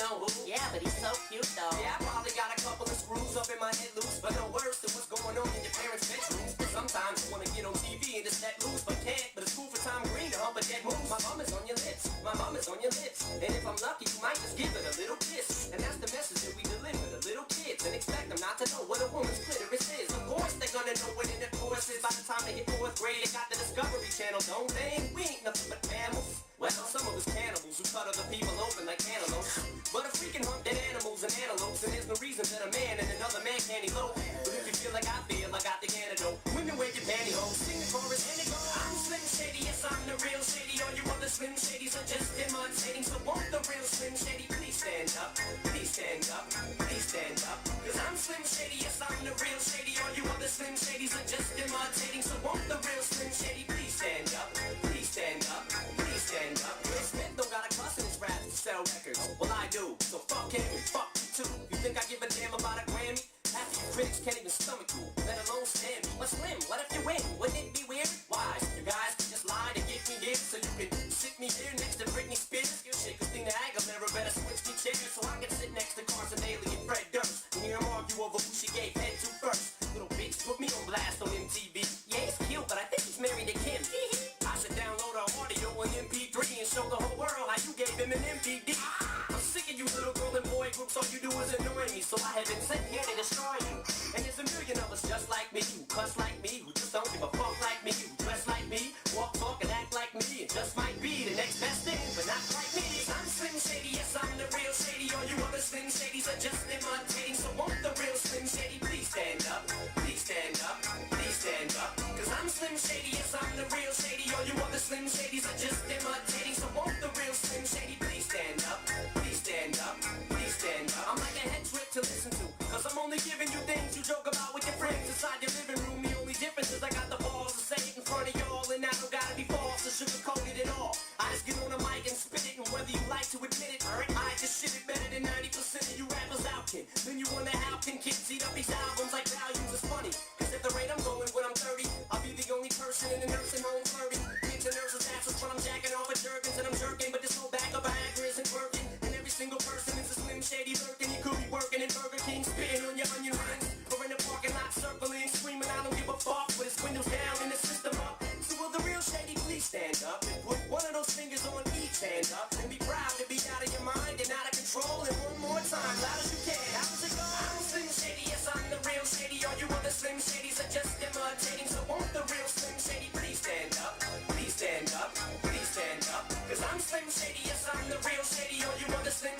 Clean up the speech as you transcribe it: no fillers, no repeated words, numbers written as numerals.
know who? Yeah, but he's so cute though. Yeah, I probably got a couple of screws up in my head loose, but no worse than what's going on in your parents' bedrooms. Sometimes you wanna get on TV and just let loose, but can't. But it's cool for Tom Green to hump a dead moose. My mom is on your lips, my mom is on your lips, and if I'm lucky, you might just give it a little kiss. And that's the message that we deliver to little kids, and expect them not to know what a woman's clitoris is. Of course they're gonna know what in the course is. By the time they hit 4th grade, they got the Discovery Channel, don't they? We ain't nothing but mammals. Well, some of us cannibals who cut other people open like cantaloupes. But if we can hunt dead animals and antelopes, then there's no reason that a man and another man can't elope. But if you feel like I feel, I got the antidote. Women wear your pantyhose, sing the chorus and it goes. I'm Slim Shady, yes I'm the real Shady. All you other Slim Shadys are just imitating. So won't the real Slim Shady please stand up? Please stand up, please stand up. Cause I'm Slim Shady, yes I'm the real Shady. All you other Slim Shadys are just imitating. So won't the real Slim Shady please stand up? Please stand up, please stand up. Will Smith don't got a cuss in his raps to sell records. Well I do, so fuck him and fuck you too. You think I give a damn about a Grammy? Half of you critics can't even stomach you, let alone stand me. But Slim, what if you win? Wouldn't it be weird? Why? You guys can just lie to get me here, so you can sit me here next to Britney Spears. Your shit, Christina Aguilera better switch me chairs, so I can sit next to Carson Daly and Fred Durst and hear them argue over who she gave head to first. Little bitch put me on blast on MTV. Yeah, he's cute, but I think he's married to Kim. I should download our audio on MP3 and show the whole world how you gave him an MPD. I'm sick of you little girl and boy groups, all you do is annoy me, so I have been sent here to destroy you. And there's a million of us just like me, who cuss like me, who just don't give a fuck like me, who dress like me, walk, talk, and act like me, and just might be the next best thing, but not quite me. I'm Slim Shady, yes I'm the real Shady. All you other Slim Shadys are just imitating. So won't the real Slim Shady please stand up? Please stand up, please stand up. Cause I'm Slim Shady, yes I'm the real Shady. All you other Slim Shadys are just imitating. So won't the real Slim Shady please stand up? Please stand up, please stand up. I'm like a head trip to listen to, cause I'm only giving you things you joke about with your friends inside your living room. The only difference is I got the balls to say it in front of y'all, and I don't gotta be false or sugarcoated at all. I just get on the mic and spit it, and whether you like to admit it, I just shit it better than 90% of you rappers out, kid. Then you wonder how can kids eat up these albums like values is funny. Cause at the rate I'm going when I'm 30, I'll be the only person in the nursing home flirting. Kids and nurses asses when I'm jacking off with Jergens and I'm jerking, but this whole bag of Viagra isn't working. And every single person is a Slim Shady lurking. You could be working in Burger King, spitting on your onion rings, or in the parking lot circling, screaming I don't give a fuck with his windows down and the system up. So will the real Shady please stand up and put one of those fingers on each hand up and be proud to be out of your mind and out of control. And one more time, loud as you can. How's it go? I'm Slim Shady, yes I'm the real Shady. All you other Slim Shadys are just imitating. So won't the real Slim Shady please stand up? Please stand up, please stand up. Cause I'm Slim Shady, yes I'm the real Shady. All you other Slim